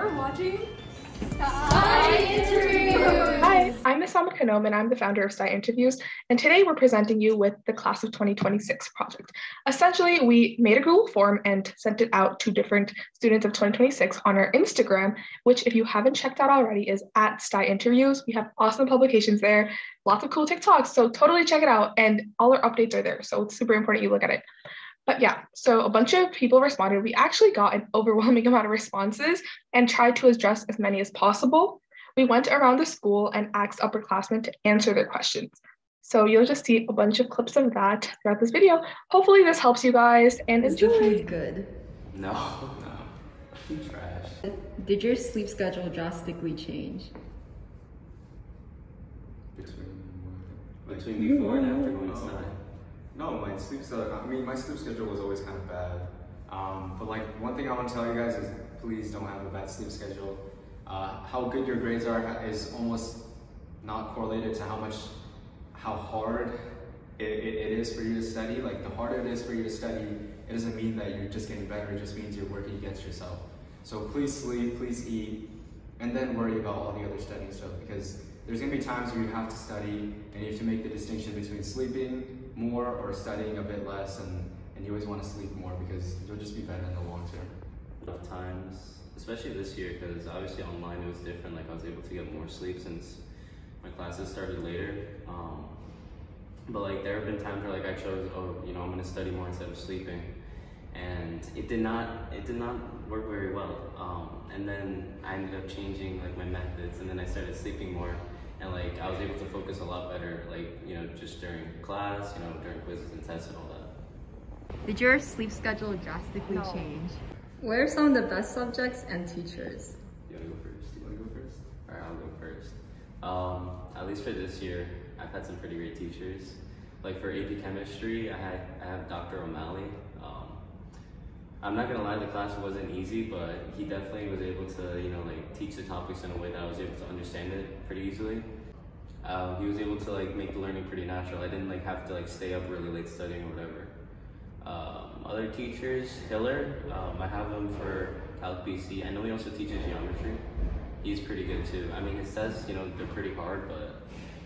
You're watching StuyInterviews! Hi, I'm Miss Kanom, and I'm the founder of StuyInterviews, and today we're presenting you with the Class of 2026 project. Essentially, we made a Google form and sent it out to different students of 2026 on our Instagram, which, if you haven't checked out already, is at StuyInterviews. We have awesome publications there, lots of cool TikToks, so totally check it out, and all our updates are there, so it's super important you look at it. But yeah, so a bunch of people responded. We actually got an overwhelming amount of responses and tried to address as many as possible. We went around the school and asked upperclassmen to answer their questions. So you'll just see a bunch of clips of that throughout this video. Hopefully this helps you guys and enjoy. Is the food good? No. Trash. Did your sleep schedule drastically change? Between before and after going to study? No, my sleep schedule was always kind of bad. But like one thing I want to tell you guys is please don't have a bad sleep schedule. How good your grades are is almost not correlated to how hard it is for you to study. Like the harder it is for you to study, it doesn't mean that you're just getting better, it just means you're working against yourself. So please sleep, please eat, and then worry about all the other studying stuff, because there's gonna be times where you have to study and you have to make the distinction between sleeping more or studying a bit less, and you always want to sleep more because you'll just be better in the long term. Enough times, especially this year, because obviously online it was different. Like I was able to get more sleep since my classes started later. But like there have been times where like I chose, I'm going to study more instead of sleeping, and it did not work very well. And then I ended up changing like my methods, and then I started sleeping more. And like I was able to focus a lot better, like, just during class, during quizzes and tests and all that. Did your sleep schedule drastically change? What are some of the best subjects and teachers? You wanna go first? All right, I'll go first. At least for this year, I've had some pretty great teachers. Like for AP Chemistry, I have Dr. O'Malley. I'm not gonna lie, the class wasn't easy, but he definitely was able to, teach the topics in a way that I was able to understand it pretty easily. He was able to make the learning pretty natural. I didn't have to stay up really late studying or whatever. Other teachers, Hiller, I have him for Calc BC. I know he also teaches geometry. He's pretty good too. I mean, his tests, they're pretty hard, but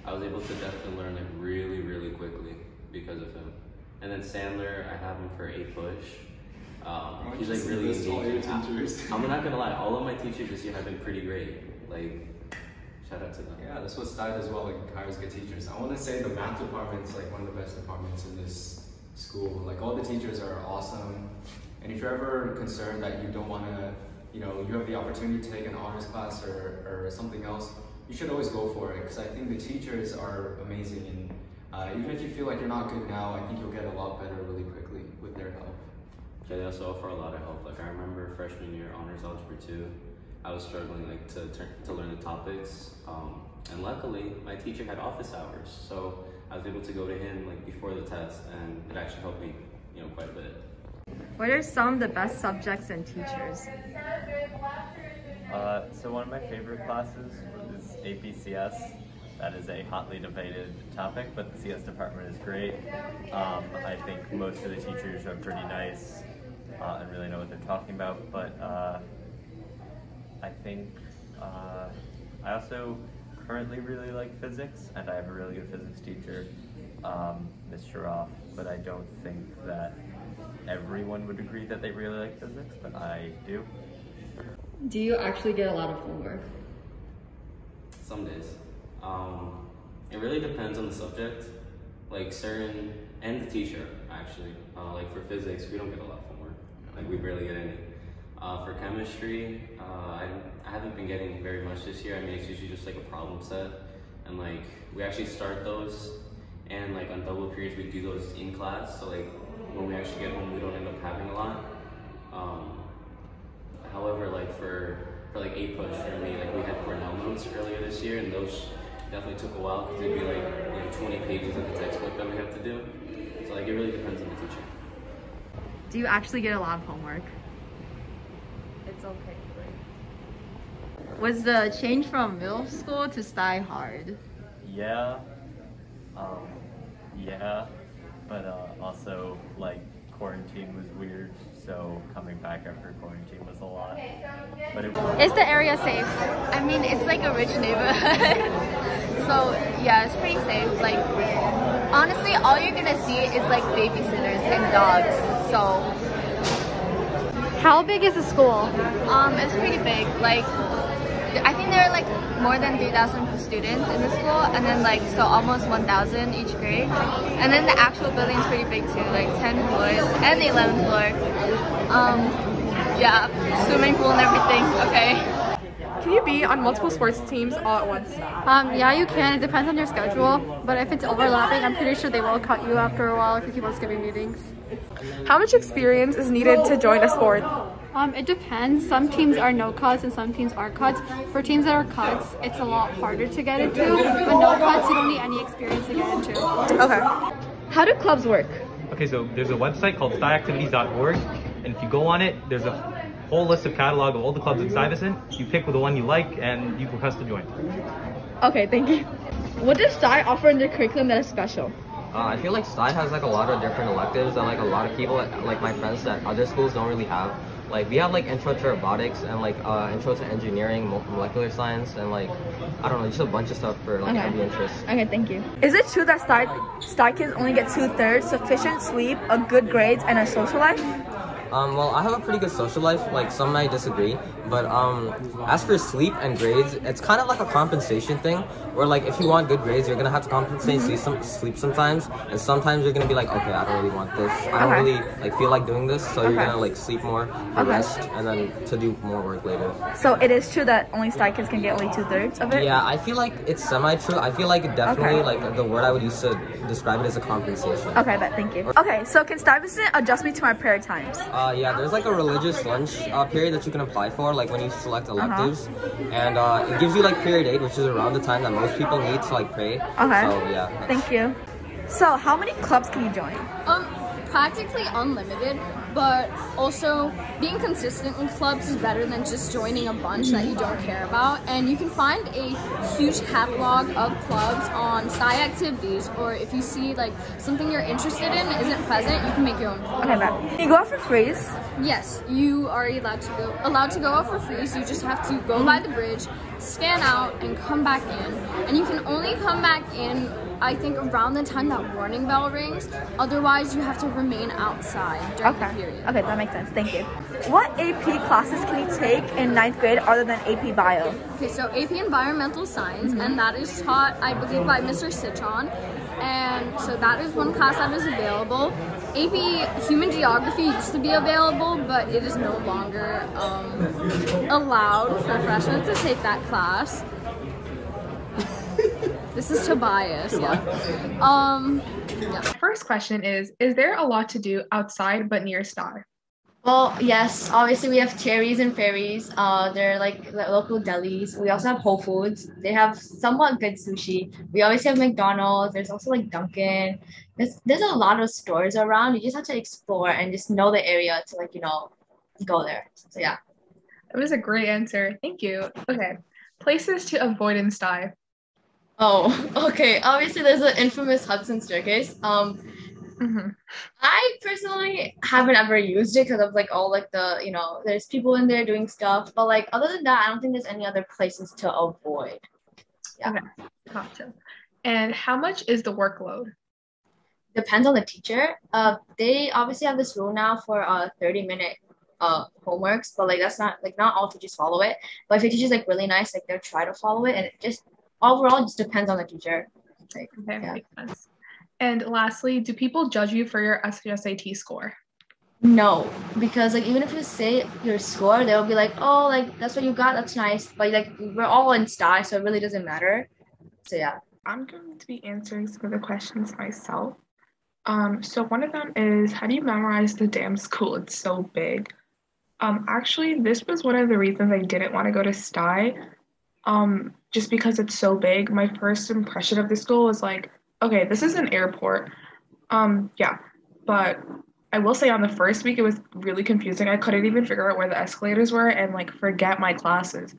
I was able to definitely learn really, really quickly because of him. And then Sandler, I have him for A Push. He's really engaging. I'm not gonna lie, all of my teachers this year have been pretty great. Shout out to them. Yeah, that's what Stuyed as well, hires good teachers. I want to say the math department's one of the best departments in this school. All the teachers are awesome. And if you're ever concerned that you don't want to, you have the opportunity to take an honors class or something else, you should always go for it, because I think the teachers are amazing. And even if you feel like you're not good now, I think you'll get a lot better really quickly with their help. Yeah, they also offer a lot of help. I remember freshman year, honors algebra 2, I was struggling to learn the topics. And luckily, my teacher had office hours, so I was able to go to him before the test, and it actually helped me, quite a bit. What are some of the best subjects and teachers? So one of my favorite classes was APCS. That is a hotly debated topic, but the CS department is great. I think most of the teachers are pretty nice and really know what they're talking about, but I think I also currently really like physics, and I have a really good physics teacher, Ms. Sharoff, but I don't think that everyone would agree that they really like physics, but I do. Do you actually get a lot of homework? Some days. It really depends on the subject. And the teacher, actually. For physics, we don't get a lot of homework. We barely get any. For chemistry, I haven't been getting very much this year. I mean, it's usually just a problem set. And we actually start those, and on double periods, we do those in class. So when we actually get home, we don't end up having a lot. However, for A Push, for me, we had Cornell notes earlier this year, and those definitely took a while, because it'd be 20 pages of the textbook that we have to do. So it really depends on the teacher. Do you actually get a lot of homework? It's okay. Was the change from middle school to Stuy hard? Yeah. Yeah. But also quarantine was weird, so coming back after quarantine was a lot. But Is the area safe? I mean, it's like a rich neighborhood. So yeah, it's pretty safe. Like, honestly, all you're gonna see is like babysitters and dogs. So How big is the school? it's pretty big. Like, I think there are like more than 3,000 students in the school, and then like so almost 1,000 each grade. And then the actual building is pretty big too, like 10 floors and the 11th floor. Yeah, swimming pool and everything. Okay. Can you be on multiple sports teams all at once? Yeah, you can. It depends on your schedule. But if it's overlapping, I'm pretty sure they will cut you after a while if you keep on skipping meetings. How much experience is needed to join a sport? It depends. Some teams are no cuts and some teams are cuts. For teams that are cuts, it's a lot harder to get into. But no cuts, you don't need any experience to get into. Okay. How do clubs work? Okay, so there's a website called StuyActivities.org, and if you go on it, there's a whole list of catalog of all the clubs in Stuyvesant. You pick the one you like, and you request to join. Okay, thank you. What does Stuy offer in their curriculum that is special? I feel like Stuy has like a lot of different electives that like a lot of people, like my friends at other schools, don't really have. Like we have like intro to robotics and like intro to engineering, molecular science, and like I don't know, just a bunch of stuff for like every interest. Okay, thank you. Is it true that Stuy kids only get 2/3 sufficient sleep, a good grades, and a social life? Well, I have a pretty good social life. Like some might disagree, but as for sleep and grades, it's kind of like a compensation thing. Where like if you want good grades, you're gonna have to compensate sleep sometimes, and sometimes you're gonna be like, okay, I don't really want this. I don't really like feel like doing this, so you're gonna like sleep more for rest, and then to do more work later. So it is true that only Stuy kids can get only 2/3 of it? Yeah, I feel like it's semi-true. I feel like definitely like the word I would use to describe it is a compensation. Okay, but thank you. Okay, so can Stuyvesant adjust me to my prayer times? Yeah, there's like a religious lunch period that you can apply for, like when you select electives, and it gives you like period 8, which is around the time that most people need to like pray. Okay. So yeah. Thank you. So how many clubs can you join? Practically unlimited, but also being consistent in clubs is better than just joining a bunch that you don't care about. And you can find a huge catalog of clubs on StuyActivities, or if you see like something you're interested in isn't present, you can make your own club. Okay, bye. Can you go out for free? Yes, you are allowed to go out for free, so you just have to go by the bridge, scan out, and come back in. And you can only come back in, I think, around the time that warning bell rings. Otherwise, you have to remain outside during the period. Okay, that makes sense. Thank you. What AP classes can you take in 9th grade other than AP Bio? Okay, so AP Environmental Science, and that is taught, I believe, by Mr. Citron. And so that is one class that is available. AP Human Geography used to be available, but it is no longer allowed for freshmen to take that class. This is Tobias. Yeah. First question is there a lot to do outside but near Stuy? Well, yes. Obviously, we have Cherries and Fairies. They're like the local delis. We also have Whole Foods. They have somewhat good sushi. We always have McDonald's. There's also like Dunkin'. There's a lot of stores around. You just have to explore and just know the area to like, go there. So yeah. That was a great answer. Thank you. Okay. Places to avoid in Stuy. Oh, okay. Obviously, there's the infamous Hudson staircase. I personally haven't ever used it because of like all like the there's people in there doing stuff. But like other than that, I don't think there's any other places to avoid. Yeah. Okay. Gotcha. And how much is the workload? Depends on the teacher. They obviously have this rule now for 30-minute homeworks, but like that's not all teachers follow it. But if your teacher's like really nice, like they'll try to follow it, and it just overall just depends on the teacher. Like, okay, makes sense. And lastly, do people judge you for your SAT score? No, because like even if you say your score, they'll be like, oh, like that's what you got, that's nice. But like we're all in Stuy, so it really doesn't matter. So yeah. I'm going to be answering some of the questions myself. So one of them is, how do you memorize the damn school? It's so big. Actually, this was one of the reasons I didn't want to go to Stuy. Just because it's so big. My first impression of the school was like, okay, this is an airport. Yeah, but I will say on the first week, it was really confusing. I couldn't even figure out where the escalators were and like forget my classes.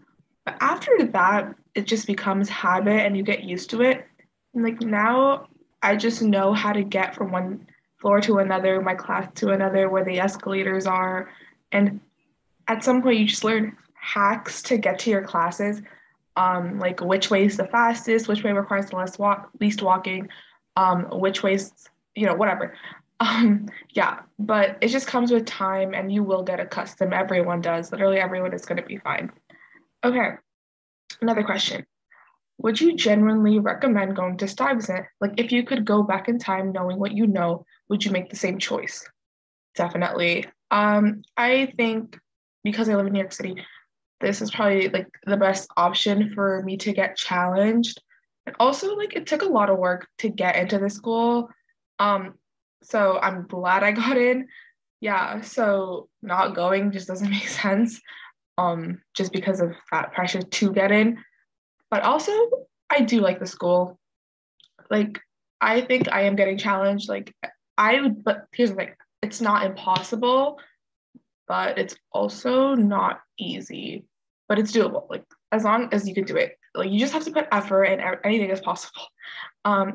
But after that, it just becomes habit and you get used to it. And like now I just know how to get from one floor to another, my class to another, where the escalators are. And at some point, you just learn hacks to get to your classes, like which way is the fastest, which way requires the least walking, which ways, whatever. Yeah, but it just comes with time and you will get accustomed. Everyone does. Literally everyone is going to be fine. Okay, another question. Would you genuinely recommend going to Stuyvesant? Like, if you could go back in time knowing what you know, would you make the same choice? Definitely. I think because I live in New York City, this is probably like the best option for me to get challenged. And also, like, it took a lot of work to get into the school. So I'm glad I got in. Yeah, so not going just doesn't make sense. Just because of that pressure to get in. But also, I do like the school. Like, I think I am getting challenged. Like, but here's the thing, it's not impossible, but it's also not easy. But it's doable. Like, as long as you can do it. Like, you just have to put effort and anything is possible.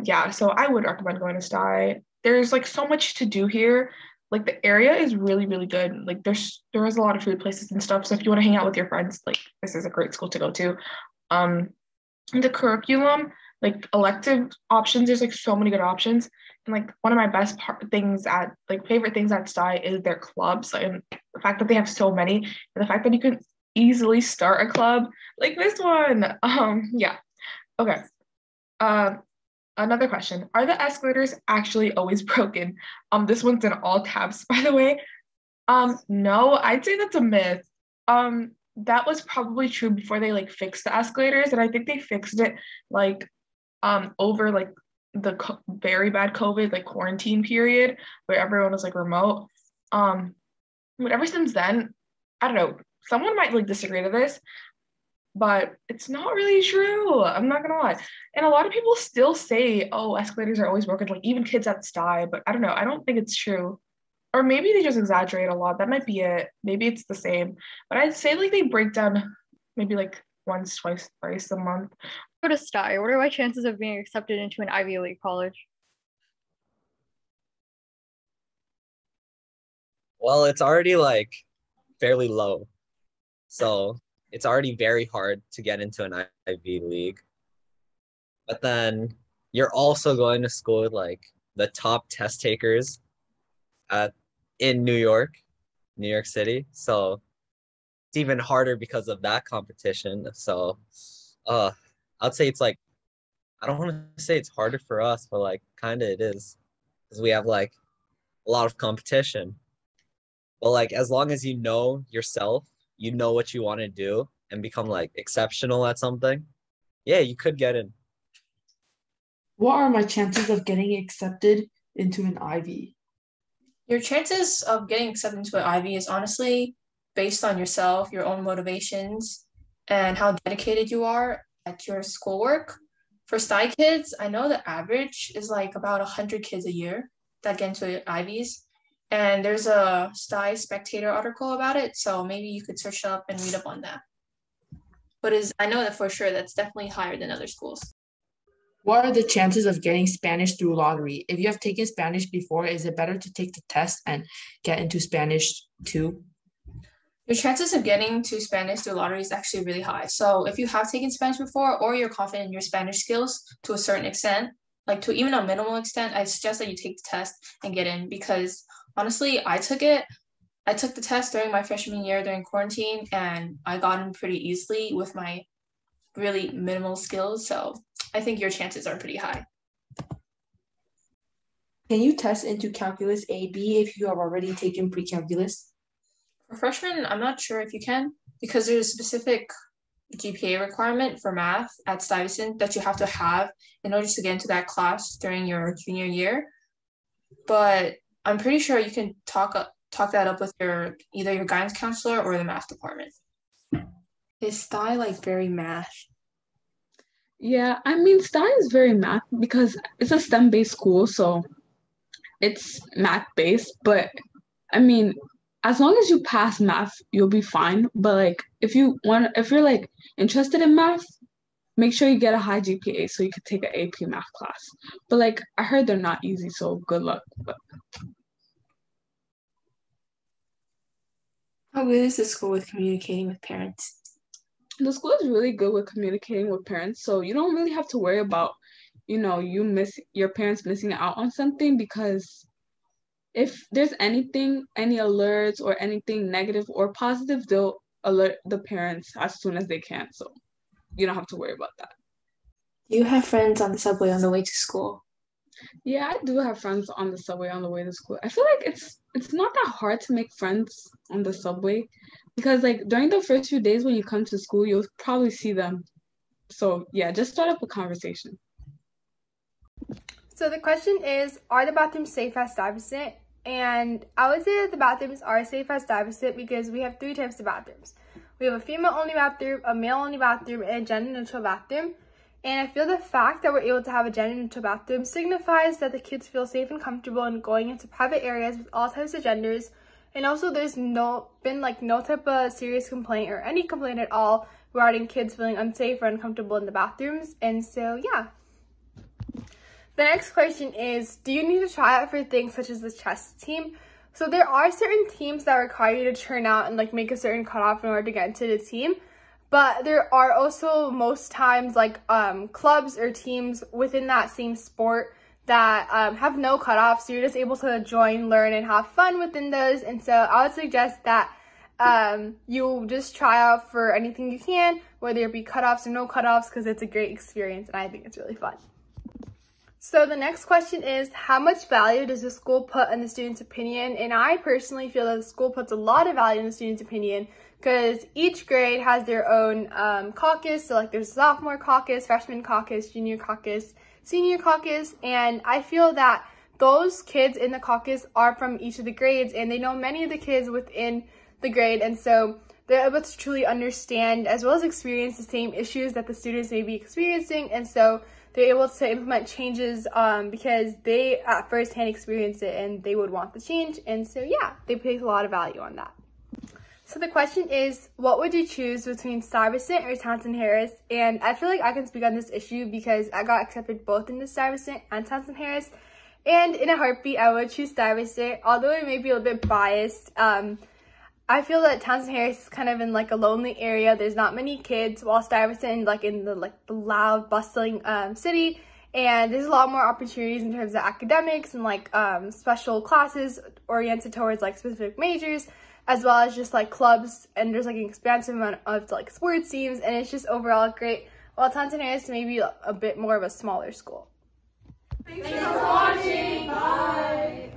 Yeah, so I would recommend going to Stui. There's like so much to do here. Like, the area is really, really good. Like, there is a lot of food places and stuff. So if you want to hang out with your friends, like, this is a great school to go to. The curriculum, like elective options, there's like so many good options. And like one of my favorite things at Stui is their clubs, and the fact that they have so many, and the fact that you can easily start a club like this one. Yeah. Okay. Another question. Are the escalators actually always broken? This one's in all caps, by the way. No, I'd say that's a myth. That was probably true before they like fixed the escalators, and I think they fixed it like over like the very bad COVID like quarantine period where everyone was like remote. But ever since then, I don't know, someone might like disagree to this, but it's not really true. I'm not gonna lie. And a lot of people still say, oh, escalators are always broken, like even kids at Stui, but I don't know, I don't think it's true. Or maybe they just exaggerate a lot. That might be it. Maybe it's the same. But I'd say like they break down maybe like once, twice, thrice a month. Go to Stui. What are my chances of being accepted into an Ivy League college? Well, it's already like fairly low. So it's already very hard to get into an Ivy League. But then you're also going to school with like the top test takers in New York City. So it's even harder because of that competition. So I'd say it's like, I don't want to say it's harder for us, but like kind of it is, because we have like a lot of competition. But like as long as you know yourself, you know what you want to do and become like exceptional at something, yeah, you could get in. What are my chances of getting accepted into an Ivy? Your chances of getting accepted into an Ivy is honestly based on yourself, your own motivations, and how dedicated you are at your schoolwork. For Stui kids, I know the average is like about 100 kids a year that get into Ivies. And there's a Stui Spectator article about it, so maybe you could search up and read up on that. But I know that for sure that's definitely higher than other schools. What are the chances of getting Spanish through lottery? If you have taken Spanish before, is it better to take the test and get into Spanish too? Your chances of getting to Spanish through lottery is actually really high. So if you have taken Spanish before, or you're confident in your Spanish skills to a certain extent, like to even a minimal extent, I suggest that you take the test and get in, because honestly, I took the test during my freshman year during quarantine, and I got in pretty easily with my really minimal skills. So I think your chances are pretty high. Can you test into Calculus A/B if you have already taken Precalculus? For freshmen, I'm not sure if you can, because there's a specific GPA requirement for math at Stuyvesant that you have to have in order to get into that class during your junior year. But I'm pretty sure you can talk that up with either your guidance counselor or the math department. Is Stui like very math? Yeah, I mean, Stui is very math because it's a STEM-based school, so it's math-based. But I mean, as long as you pass math, you'll be fine. But like, if you're like interested in math, make sure you get a high GPA so you could take an AP math class. But like, I heard they're not easy, so good luck. But how good is the school with communicating with parents? the school is really good with communicating with parents, so you don't really have to worry about, your parents missing out on something, because if there's any alerts or anything negative or positive, they'll alert the parents as soon as they can. So you don't have to worry about that. Do you have friends on the subway on the way to school? Yeah, I do have friends on the subway on the way to school. I feel like it's not that hard to make friends on the subway, because like during the first few days when you come to school, you'll probably see them. So yeah, just start up a conversation. So the question is, are the bathrooms safe at Stuyvesant? And I would say that the bathrooms are safe at Stuyvesant because we have 3 types of bathrooms. We have a female-only bathroom, a male-only bathroom, and a gender-neutral bathroom. And I feel the fact that we're able to have a gender-neutral bathroom signifies that the kids feel safe and comfortable in going into private areas with all types of genders. And also there's no type of serious complaint or any complaint at all regarding kids feeling unsafe or uncomfortable in the bathrooms. And so, yeah. The next question is, do you need to try out for things such as the chess team? So there are certain teams that require you to turn out and like make a certain cutoff in order to get into the team. But there are also most times like clubs or teams within that same sport that have no cutoffs. So you're just able to join, learn, and have fun within those. And so I would suggest that you just try out for anything you can, whether it be cutoffs or no cutoffs, because it's a great experience and I think it's really fun. So the next question is, how much value does the school put on the student's opinion? And I personally feel that the school puts a lot of value in the student's opinion because each grade has their own caucus. So like there's a sophomore caucus, freshman caucus, junior caucus, senior caucus. And I feel that those kids in the caucus are from each of the grades and they know many of the kids within the grade. And so they're able to truly understand as well as experience the same issues that the students may be experiencing. And so they're able to implement changes because they at first hand experience it and they would want the change. And so yeah, they place a lot of value on that. So the question is, what would you choose between Stuyvesant or Townsend Harris? And I feel like I can speak on this issue because I got accepted both into Stuyvesant and Townsend Harris. And in a heartbeat, I would choose Stuyvesant, although it may be a little bit biased. I feel that Townsend Harris is kind of in like a lonely area. There's not many kids, while Stuyvesant like in the loud, bustling city. And there's a lot more opportunities in terms of academics and like special classes oriented towards like specific majors, as well as just like clubs. And there's like an expansive amount of like sports teams, and it's just overall great. While Townsend Harris may be a bit more of a smaller school. Thanks for watching. Bye.